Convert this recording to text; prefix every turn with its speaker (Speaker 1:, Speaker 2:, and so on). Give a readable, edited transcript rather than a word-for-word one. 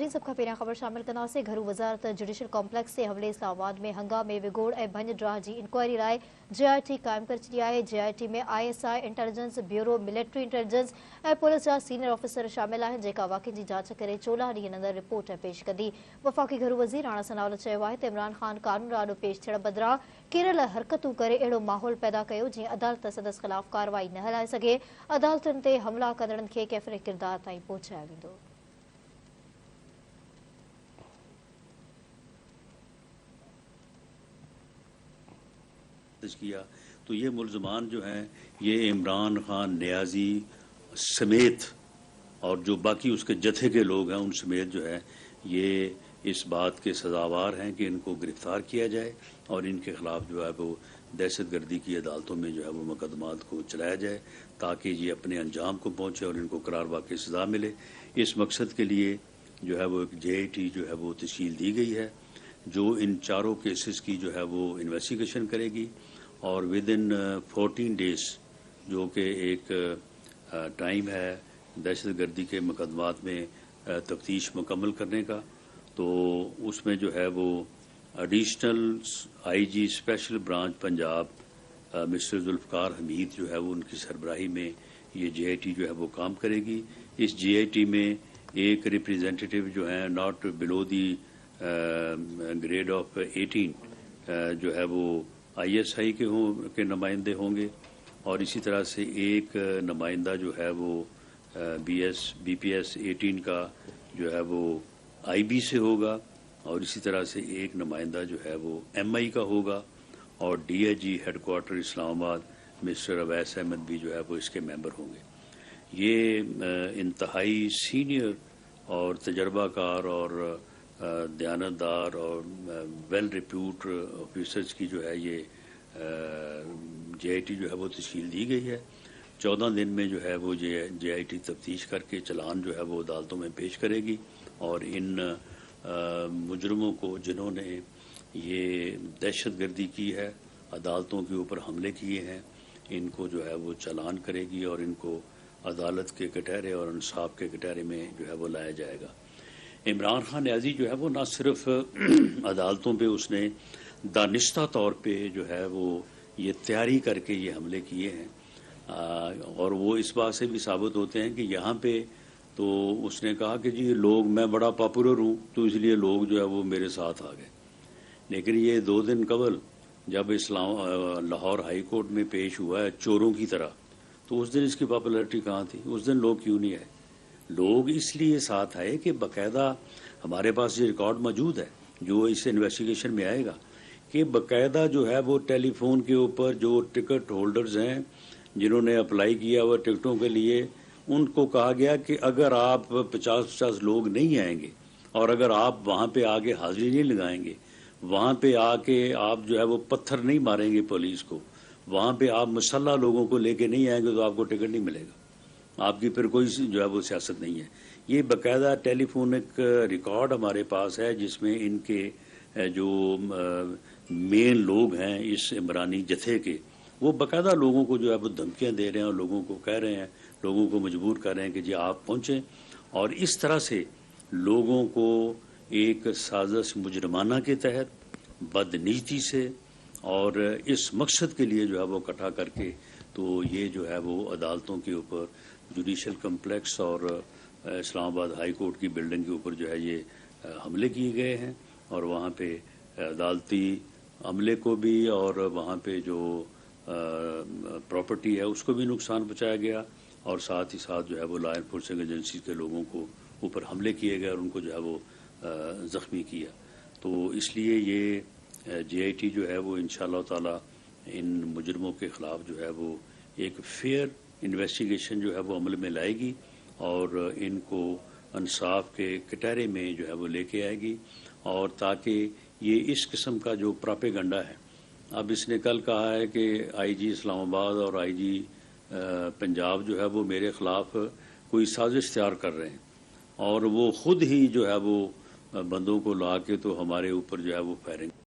Speaker 1: नाज़रीन सबका पहिरियां ख़बर शामिल कंदासीं। घरू वज़ारत जुडिशल कॉम्प्लेक्स से हमले इस्लामाबाद में हंगामे विगोड़ ऐं भञ ड्राह जी इंक्वायरी लाइ JIT क़ाइमु करे छॾी आहे। JIT में ISI intelligence bureau, military intelligence ऐं पुलिस जा सीनियर ऑफिसर शामिल आहिनि, जेका वाक़े जी जांच करे 14 ॾींहनि अंदरि रिपोर्ट पेश कंदी। वफ़ाक़ी घरू वज़ीर राणा सनावल चयो आहे त इमरान ख़ान कानून आॾो पेश थियण बदिरां केरल हरकतूं करे अहिड़ो माहौल पैदा कयो जीअं अदालत संदसि ख़िलाफ़ कार्रवाई न हलाए सघे। अदालतुनि ते हमला कंदड़नि खे कैफ़रे किरदार ताईं पहुचायो वेंदो।
Speaker 2: किया तो ये मुल्ज़मान जो हैं ये इमरान खान, नियाजी समेत और जो बाकी उसके जत्थे के लोग हैं उन समेत जो है ये इस बात के सज़ावार हैं कि इनको गिरफ्तार किया जाए और इनके ख़िलाफ़ जो है वो दहशतगर्दी की अदालतों में जो है वो मुकदमात को चलाया जाए ताकि ये अपने अंजाम को पहुँचे और इनको करार वाक़ई सज़ा मिले। इस मकसद के लिए जो है वो एक JIT जो है वो तश्कील दी गई है जो इन चारों केसेस की जो है वो इन्वेस्टिगेशन करेगी और विद इन 14 डेज़ जो कि एक टाइम है दहशतगर्दी के मुकदमात में तफ्तीश मुकम्मल करने का, तो उसमें जो है वो additional IG special branch Punjab mister Zulfiqar Hamid जो है वो उनकी सरबराही में ये JIT जो है वो काम करेगी। इस JIT में एक रिप्रेजेंटेटिव जो है not below the grade of 18 जो है वो ISI के नुमाइंदे होंगे और इसी तरह से एक नुमाइंदा जो है वो BPS 18 का जो है वो IB से होगा और इसी तरह से एक नुमाइंदा जो है वो MI का होगा और DIG headquarter Islamabad mister Awais Ahmed भी जो है वो इसके मेंबर होंगे। ये इंतहाई सीनियर और तजर्बाकार और दयानतदार और वेल रिप्यूट ऑफिसर्स की जो है ये JIT जो है वो तश्कील दी गई है। 14 दिन में जो है वो JIT तफ्तीश करके चलान जो है वो अदालतों में पेश करेगी और इन मुजरमों को जिन्होंने ये दहशतगर्दी की है, अदालतों के ऊपर हमले किए हैं, इनको जो है वो चालान करेगी और इनको अदालत के कटहरे और इंसाफ के कटहरे में जो है वो लाया जाएगा। इमरान खान नियाजी जो है वो ना सिर्फ अदालतों पे उसने दानिस्ता तौर पे जो है वो ये तैयारी करके ये हमले किए हैं और वो इस बात से भी साबित होते हैं कि यहाँ पे तो उसने कहा कि जी लोग मैं बड़ा पॉपुलर हूँ तो इसलिए लोग जो है वो मेरे साथ आ गए, लेकिन ये 2 दिन कबल जब लाहौर हाई कोर्ट में पेश हुआ है चोरों की तरह, तो उस दिन इसकी पॉपुलैरिटी कहाँ थी? उस दिन लोग क्यों नहीं आए? लोग इसलिए साथ आए कि बाकायदा हमारे पास ये रिकॉर्ड मौजूद है जो इस इन्वेस्टिगेशन में आएगा कि बाकायदा जो है वो टेलीफोन के ऊपर जो टिकट होल्डर्स हैं जिन्होंने अप्लाई किया हुआ टिकटों के लिए, उनको कहा गया कि अगर आप 50-50 लोग नहीं आएंगे और अगर आप वहाँ पे आके हाजिरी नहीं लगाएंगे, वहाँ पे आके आप जो है वो पत्थर नहीं मारेंगे पुलिस को, वहाँ पे आप मसल्ला लोगों को लेके नहीं आएंगे तो आपको टिकट नहीं मिलेगा, आपकी फिर कोई जो है वो सियासत नहीं है। ये बाकायदा टेलीफोनिक रिकॉर्ड हमारे पास है जिसमें इनके जो मेन लोग हैं इस इमरानी जत्थे के, वो बाकायदा लोगों को जो है वो धमकियाँ दे रहे हैं और लोगों को कह रहे हैं, लोगों को मजबूर कर रहे हैं कि जी आप पहुँचें और इस तरह से लोगों को एक साजिश मुजरमाना के तहत बदनीति से और इस मकसद के लिए जो है वो इकट्ठा करके तो ये जो है वो अदालतों के ऊपर जुडिशल कम्प्लेक्स और इस्लामाबाद हाई कोर्ट की बिल्डिंग के ऊपर जो है ये हमले किए गए हैं और वहाँ पे अदालती अमले को भी और वहाँ पे जो प्रॉपर्टी है उसको भी नुकसान पहुँचाया गया और साथ ही साथ जो है वो लॉ एनफोर्सिंग एजेंसी के लोगों को ऊपर हमले किए गए और उनको जो है वो ज़ख्मी किया। तो इसलिए ये JIT जो है वो इंशाअल्लाह ताला इन मुजरमों के ख़िलाफ़ जो है वो एक फेयर इन्वेस्टिगेशन जो है वो अमल में लाएगी और इनको इंसाफ के कटहरे में जो है वो लेके आएगी और ताकि ये इस किस्म का जो प्रोपेगेंडा है, अब इसने कल कहा है कि IG इस्लामाबाद और IG पंजाब जो है वो मेरे ख़िलाफ़ कोई साजिश तैयार कर रहे हैं और वो ख़ुद ही जो है वो बंदों को ला के तो हमारे ऊपर जो है वो फायरिंग